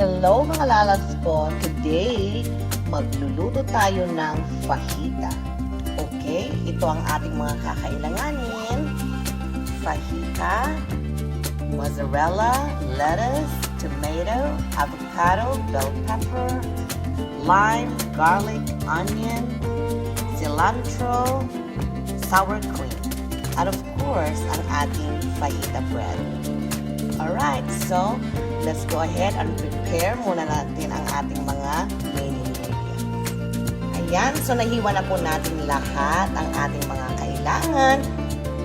Hello mga lalabs ko! Today, magluluto tayo ng fajita. Okay? Ito ang ating mga kakailanganin. Fajita, mozzarella, lettuce, tomato, avocado, bell pepper, lime, garlic, onion, cilantro, sour cream. And of course, ang ating fajita bread. Alright, so let's go ahead and prepare muna natin ang ating mga main ingredients. Ayan, so nahiwa na po natin lahat ang ating mga kailangan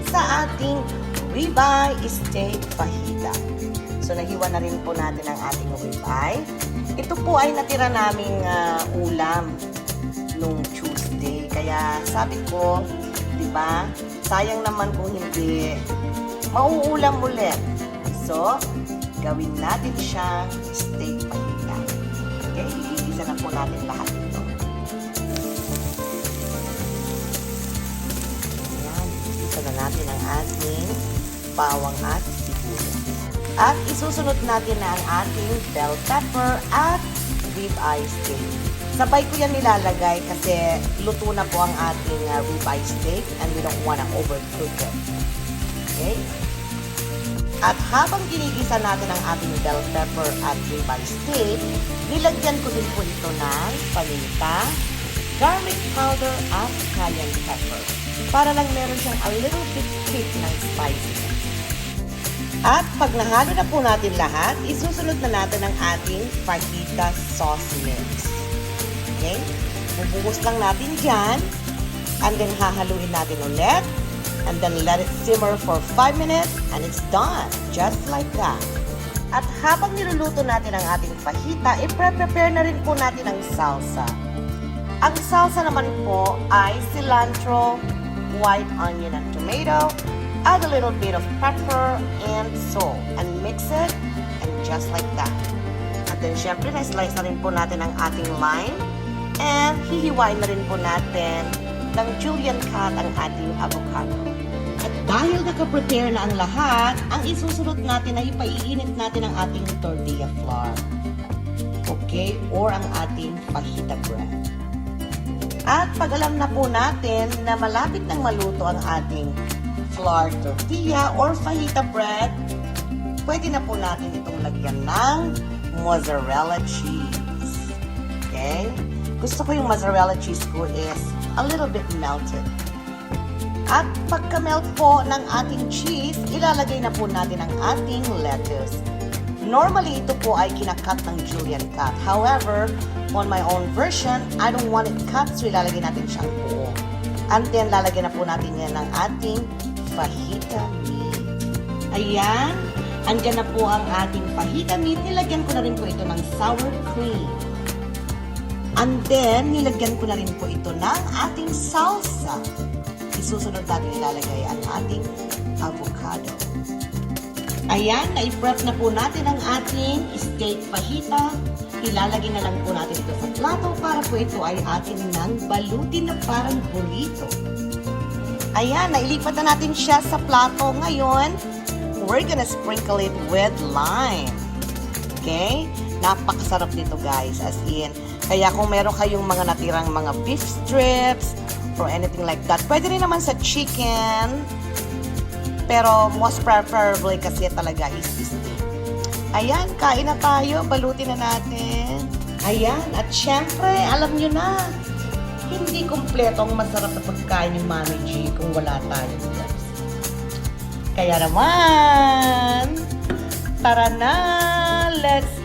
sa ating ribeye steak fajita. So nahiwa na rin po natin ang ating ribeye. Ito po ay natira naming ulam nung Tuesday. Kaya sabi ko, di ba, sayang naman kung hindi mauulam ulit. So, gawin natin siyang steak fajita. Okay, igisa na po natin lahat ito. Ayan, igisa na natin ang ating bawang at sibuyas. At isusunod natin na ang ating bell pepper at ribeye steak. Sabay ko yan nilalagay kasi luto na po ang ating ribeye steak and we don't wanna overcook it. Okay? At habang ginigisa natin ang ating bell pepper at ribeye steak, nilagyan ko din po ito ng paminta, garlic powder at cayenne pepper para lang meron siyang a little bit kick ng spiciness. At pag nahalo na po natin lahat, isusunod na natin ang ating fajita sauce mix. Okay? Bubuhos lang natin dyan and then hahaluin natin ulit. And then let it simmer for 5 minutes and it's done. Just like that. At habang niluluto natin ang ating fajita, i-prepare na rin po natin ang salsa. Ang salsa naman po ay cilantro, white onion and tomato, add a little bit of pepper and salt and mix it and just like that. At then syempre na-slice na rin po natin ang ating lime and hihiwain na rin po natin ng julienne cut ang ating avocado. At dahil naka-prepare na ang lahat, ang isusunod natin ay ipaiinit natin ang ating tortilla flour. Okay? Or ang ating fajita bread. At pag alam na po natin na malapit nang maluto ang ating flour tortilla or fajita bread, pwede na po natin itong lagyan ng mozzarella cheese. Okay? Gusto ko yung mozzarella cheese ko is a little bit melted. At pagka-melt po ng ating cheese, ilalagay na po natin ang ating lettuce. Normally, ito po ay kinakat ng julienne cut. However, on my own version, I don't want it cut, so ilalagay natin siyang buo. And then, lalagyan na po natin yan ng ating fajita meat. Ayan, andyan na po ang ating fajita meat. Nilagyan ko na rin po ito ng sour cream. And then, nilagyan ko na rin po ito ng ating salsa. Isusunod natin ilalagay ang ating avocado. Ayan, na-prep na po natin ang ating steak fajita. Ilalagay na lang po natin ito sa plato para po ito ay atin nang balutin na parang burrito. Ayan, nailipat na natin siya sa plato. Ngayon, we're gonna sprinkle it with lime. Okay? Napakasarap nito guys, as in. Kaya kung meron kayong mga natirang mga beef strips or anything like that, pwede rin naman sa chicken. Pero most preferably kasi talaga is steak. Ayan, kain na tayo. Balutin na natin. Ayan, at syempre, alam nyo na, hindi kumpleto ang masarap na pagkain ni Mami G kung wala tayo guys. Kaya naman, tara na, let's